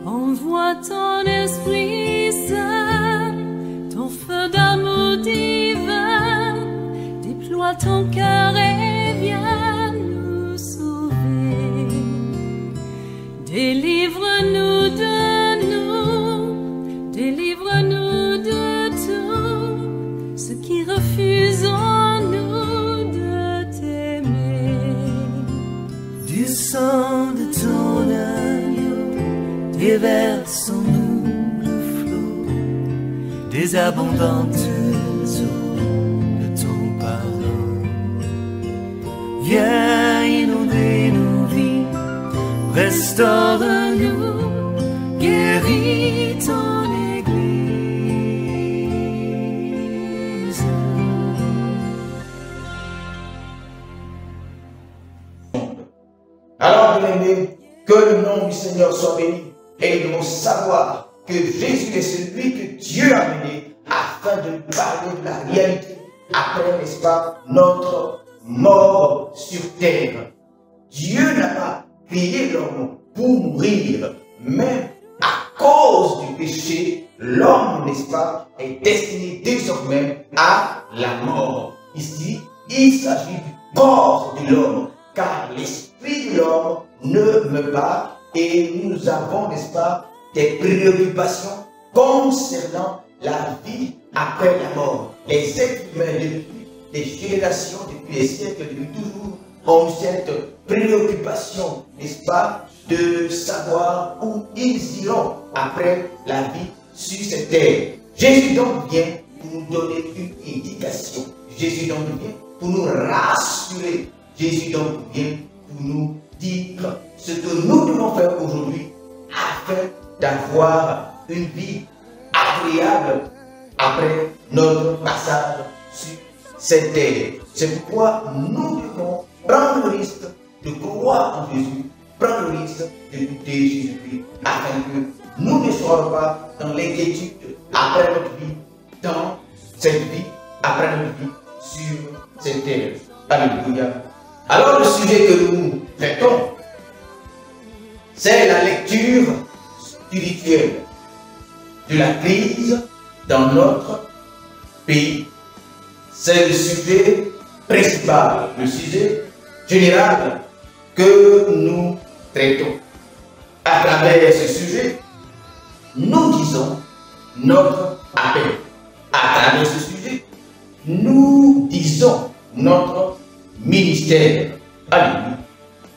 Envoie ton Esprit Saint, ton feu d'amour divin, déploie ton cœur et viens nous sauver. Délivre-nous délivre-nous de tout ce qui refuse en nous de t'aimer. Du sang de ton agneau, déversons-nous le flot des abondantes eaux de ton pardon. Viens inonder nos vies, restaure-nous, guéris ton Église. Alors, bien-aimés, que le nom du Seigneur soit béni. Et nous devons savoir que Jésus est celui que Dieu a mené afin de parler de la réalité après, n'est-ce pas, notre mort sur terre. Dieu n'a pas créé l'homme pour mourir, mais à cause du péché, l'homme, n'est-ce pas, est destiné désormais à la mort. Ici, il s'agit du corps de l'homme, car l'esprit de l'homme ne meurt pas et nous avons, n'est-ce pas, des préoccupations concernant la vie après la mort. Les êtres humains, depuis des générations, depuis des siècles, depuis toujours, ont cette préoccupation, n'est-ce pas, de savoir où ils iront après la vie sur cette terre. Jésus donc vient pour nous donner une indication. Jésus donc vient pour nous rassurer. Jésus donc vient pour nous dire ce que nous devons faire aujourd'hui afin d'avoir une vie agréable après notre passage sur cette terre. C'est pourquoi nous devons prendre le risque de croire en Jésus, prendre le risque d'écouter Jésus-Christ, afin que nous ne soyons pas dans l'inquiétude après notre vie, dans cette vie, après notre vie sur cette terre. Alléluia. Alors le sujet que nous traitons, c'est la lecture spirituelle de la crise dans notre pays. C'est le sujet principal, le sujet général que nous traitons. À travers ce sujet, nous disons notre appel. À travers ce sujet, nous disons notre ministère. Alléluia.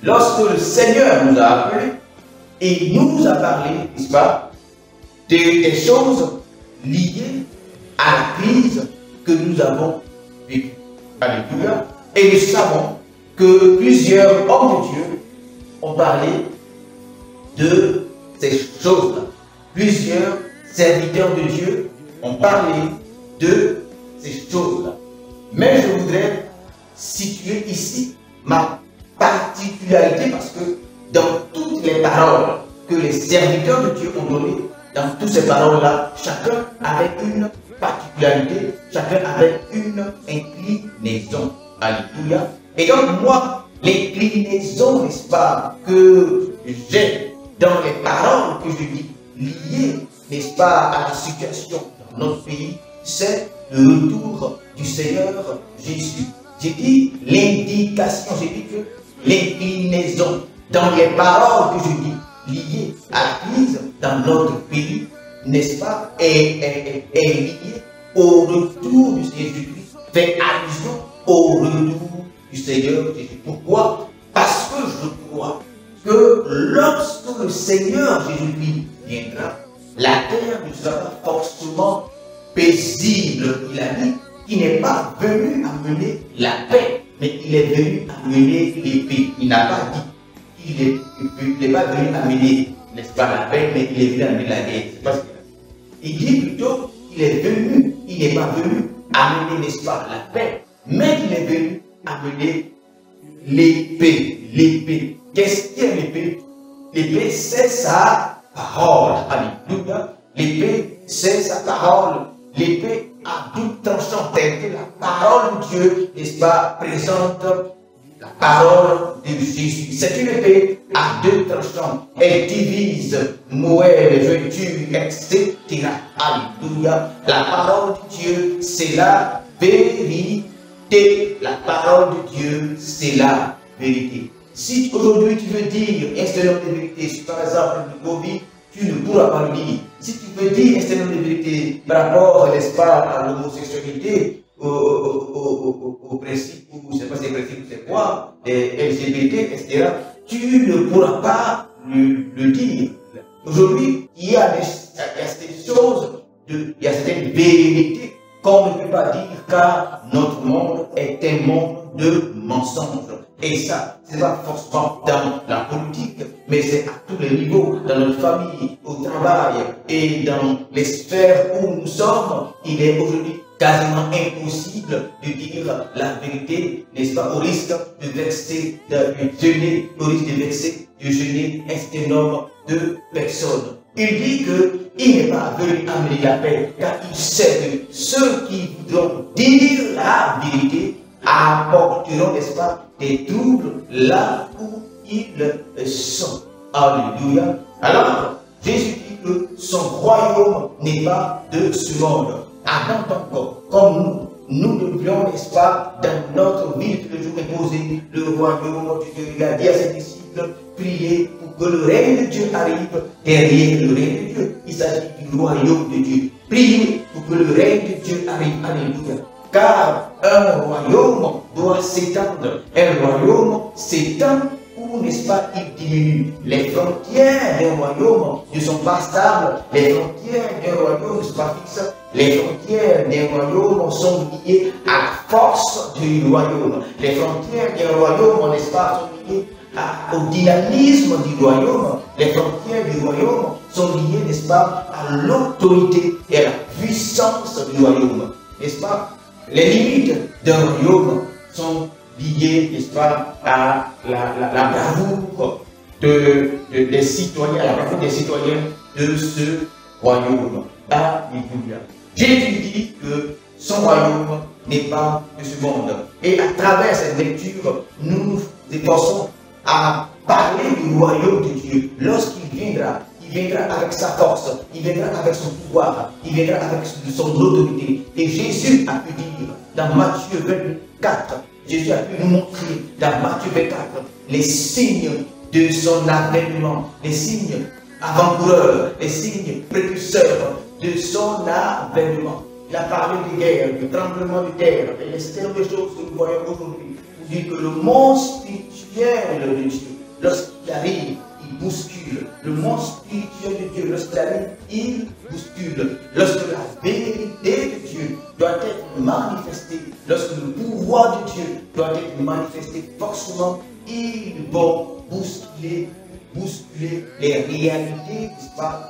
Lorsque le Seigneur nous a appelés, il nous a parlé, n'est-ce pas, des choses liées à la crise que nous avons vécue. Alléluia. Et nous savons que plusieurs hommes de Dieu ont parlé de ces choses-là. Plusieurs serviteurs de Dieu ont parlé de ces choses-là. Mais je voudrais situer ici ma particularité parce que dans toutes les paroles que les serviteurs de Dieu ont données, dans toutes ces paroles-là, chacun avait une particularité, chacun avait une inclinaison. Alléluia. Et donc moi, l'inclinaison, n'est-ce pas, que j'ai dans les paroles que je dis, liées, n'est-ce pas, à la situation dans notre pays, c'est le retour du Seigneur Jésus. J'ai dit l'indication, j'ai dit que l'inclinaison dans les paroles que je dis liées à la crise dans notre pays, n'est-ce pas, est liée au retour du Seigneur Jésus-Christ, fait allusion au retour du Seigneur Jésus. Pourquoi? Parce que je crois que lorsque le Seigneur Jésus-Christ viendra, la terre ne sera pas forcément paisible. Il a dit qu'il n'est pas venu amener la paix, mais il est venu amener l'épée. Il n'a pas dit qu'il n'est pas venu amener, n'est-ce pas, la paix, mais il est venu amener la guerre. C'est pas ce qu'il a dit. Il dit plutôt qu'il est venu, il n'est pas venu amener, n'est-ce pas, la paix, mais il est venu amener l'épée. L'épée. Qu'est-ce qu'est l'épée? L'épée, c'est sa parole. Alléluia. L'épée, c'est sa parole. L'épée à double tranchant, telle que la parole de Dieu, n'est-ce pas, présente la parole de Jésus. C'est une épée à deux tranchants. Elle divise moelle, jointure, etc. Alléluia. La parole de Dieu, c'est la vérité. La parole de Dieu, c'est la vérité. Si aujourd'hui tu veux dire un homme de vérité, si par exemple le Covid, tu ne pourras pas le dire. Si tu veux dire un homme de vérité par rapport, n'est-ce pas, à l'homosexualité, au principe, ou je ne sais pas si c'est principe ou c'est quoi, des LGBT, etc., tu ne pourras pas le dire. Aujourd'hui, il y a des choses, il y a certaines vérités qu'on ne peut pas dire car notre monde est un monde de mensonges. Et ça, ce n'est pas forcément dans la politique, mais c'est à tous les niveaux, dans notre famille, au travail et dans les sphères où nous sommes. Il est aujourd'hui quasiment impossible de dire la vérité, n'est-ce pas, au risque de vexer, de jeûner, au risque de vexer, de jeûner un certain nombre de personnes. Il dit qu'il n'est pas venu amener la paix, car il sait que ceux qui voudront dire la vérité apporteront, n'est-ce pas, des troubles là où ils sont. Alléluia. Alors, Jésus dit que son royaume n'est pas de ce monde. Avant encore, comme nous devions, n'est-ce pas, dans notre vie de tous les jours imposer le royaume de Dieu. Il a dit à ses disciples, priez pour que le règne de Dieu arrive derrière le règne de Dieu. Il s'agit du royaume de Dieu. Priez pour que le règne de Dieu arrive. Alléluia. Car un royaume doit s'étendre. Un royaume s'étend où, n'est-ce pas, il diminue. Les frontières d'un royaume ne sont pas stables. Les frontières d'un royaume ne sont pas fixes. Les frontières d'un royaume sont liées à la force du royaume. Les frontières d'un royaume, n'est-ce pas, sont liées au dynamisme du royaume. Les frontières du royaume sont liées, n'est-ce pas, à l'autorité et à la puissance du royaume. N'est-ce pas? Les limites d'un royaume sont liées, n'est-ce pas, à la bravoure des citoyens, à la bravoure des citoyens de ce royaume. Alléluia. Jésus dit que son royaume n'est pas de ce monde. Et à travers cette lecture, nous nous efforçons à parler du royaume de Dieu. Lorsqu'il viendra, il viendra avec sa force, il viendra avec son pouvoir, il viendra avec son autorité. Et Jésus a pu dire dans Matthieu 24, Jésus a pu nous montrer dans Matthieu 24 les signes de son avènement, les signes avant-coureurs, les signes précurseurs de son avènement. Il a parlé de guerre, du tremblement de terre, et les choses que nous voyons aujourd'hui. Il dit que le monde spirituel de Dieu, lorsqu'il arrive, il bouscule. Le monde spirituel de Dieu, lorsqu'il arrive, il bouscule. Lorsque la vérité de Dieu doit être manifestée, lorsque le pouvoir de Dieu doit être manifesté forcément, ils vont bousculer les réalités,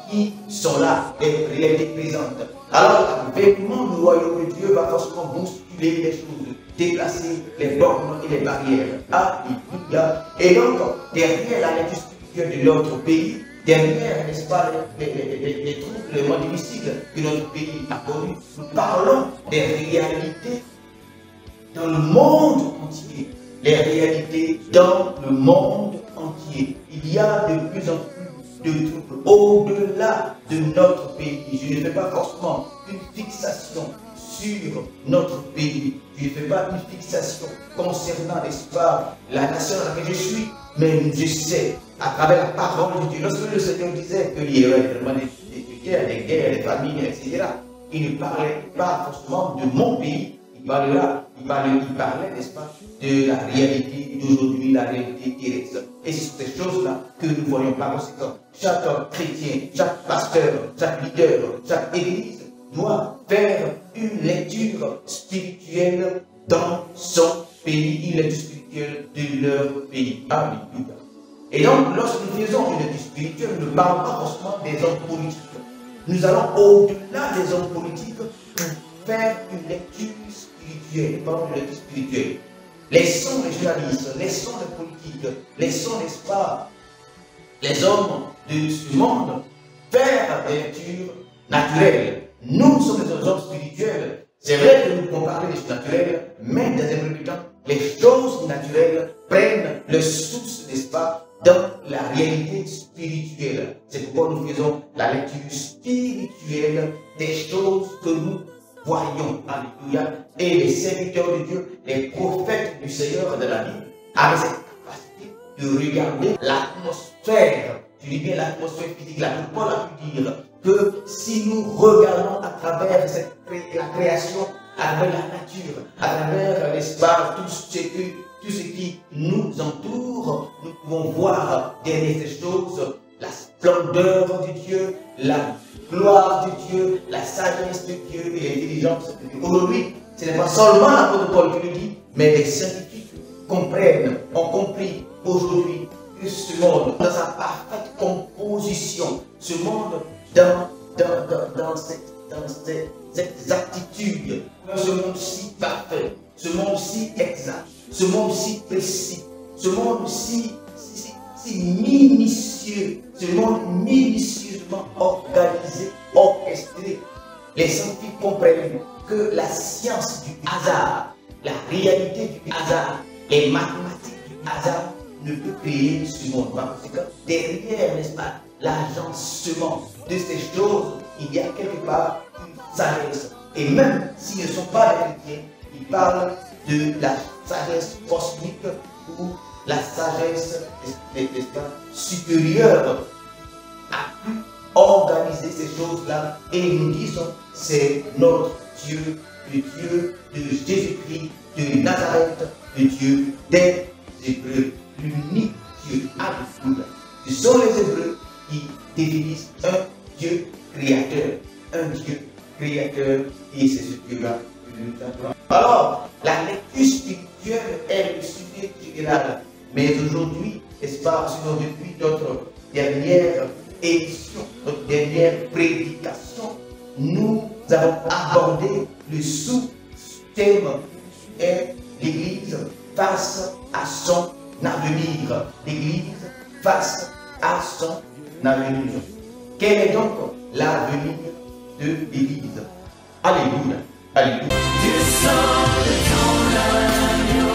qui sont là, les réalités présentes. Alors, l'avènement du royaume de Dieu va forcément bousculer les choses, déplacer les bornes et les barrières. Alléluia. Et donc, derrière la nature spirituelle de notre pays, derrière, n'est-ce pas, les troubles, les mois difficiles que notre pays a connus, nous parlons des réalités dans le monde entier. Les réalités dans le monde entier. Il y a de plus en plus de troubles au-delà de notre pays. Je ne fais pas forcément une fixation sur notre pays. Je ne fais pas une fixation concernant, n'est-ce pas, la nation dans laquelle je suis, mais je sais, à travers la parole de Dieu, lorsque le Seigneur disait qu'il y aurait vraiment des guerres, des famines, etc., il ne parlait pas forcément de mon pays. Il parlait, n'est-ce pas, de la réalité d'aujourd'hui, la réalité terrestre. Et c'est ces choses-là que nous voyons par conséquent. Chaque chrétien, chaque pasteur, chaque leader, chaque église doit faire une lecture spirituelle dans son pays, une lecture spirituelle de leur pays. Alléluia. Et donc, lorsque nous faisons une lecture spirituelle, nous ne parlons pas forcément des hommes politiques. Nous allons au-delà des hommes politiques pour faire une lecture spirituelle, parlons de lecture spirituelle. Laissons les journalistes, laissons les politiques, laissons, n'est-ce pas, les hommes de ce monde faire des lectures naturelles. Nous sommes des hommes spirituels. C'est vrai que nous pouvons parler des choses naturelles, mais dans un premier temps, les choses naturelles prennent le source, n'est-ce pas, dans la réalité spirituelle. C'est pourquoi nous faisons la lecture spirituelle des choses que nous voyons. Alléluia. Et les serviteurs de Dieu, les prophètes du Seigneur de la Bible, avaient cette capacité de regarder l'atmosphère. Je dis bien l'atmosphère physique. Là, Paul a pu dire que si nous regardons à travers la création, à travers la nature, à travers l'espace, tout ce qui nous entoure, nous pouvons voir derrière ces choses la splendeur de Dieu, la gloire de Dieu, la sagesse de Dieu et l'intelligence de Dieu. Aujourd'hui, ce n'est pas seulement l'apôtre Paul qui le dit, mais les scientifiques ont compris aujourd'hui que ce monde, dans sa parfaite composition, ce monde dans cette exactitude, ce monde si parfait, ce monde si exact, ce monde si précis, ce monde si minutieux, ce monde minutieusement organisé, orchestré. Les scientifiques comprennent que la science du hasard, la réalité du hasard, les mathématiques du hasard ne peut créer ce monde. Parce que derrière, n'est-ce pas, l'agencement de ces choses, il y a quelque part une sagesse. Et même s'ils ne sont pas les chrétiens, ils parlent de la sagesse cosmique ou la sagesse supérieure a pu organiser ces choses-là. Et nous disons, c'est notre Dieu, le Dieu de Jésus-Christ, de Nazareth, le Dieu des Hébreux, l'unique Dieu. Alléluia. Ce sont les Hébreux qui définissent un Dieu créateur, et c'est ce Dieu-là que nous appelons. Alors, la lecture spirituelle est le sujet général. Mais aujourd'hui, n'est-ce pas, sinon depuis notre dernière émission, notre dernière prédication, nous avons abordé le sous-thème est l'Église face à son avenir. L'Église face à son avenir. Quel est donc l'avenir de l'Église? Alléluia. Alléluia. Du sang de ton agneau,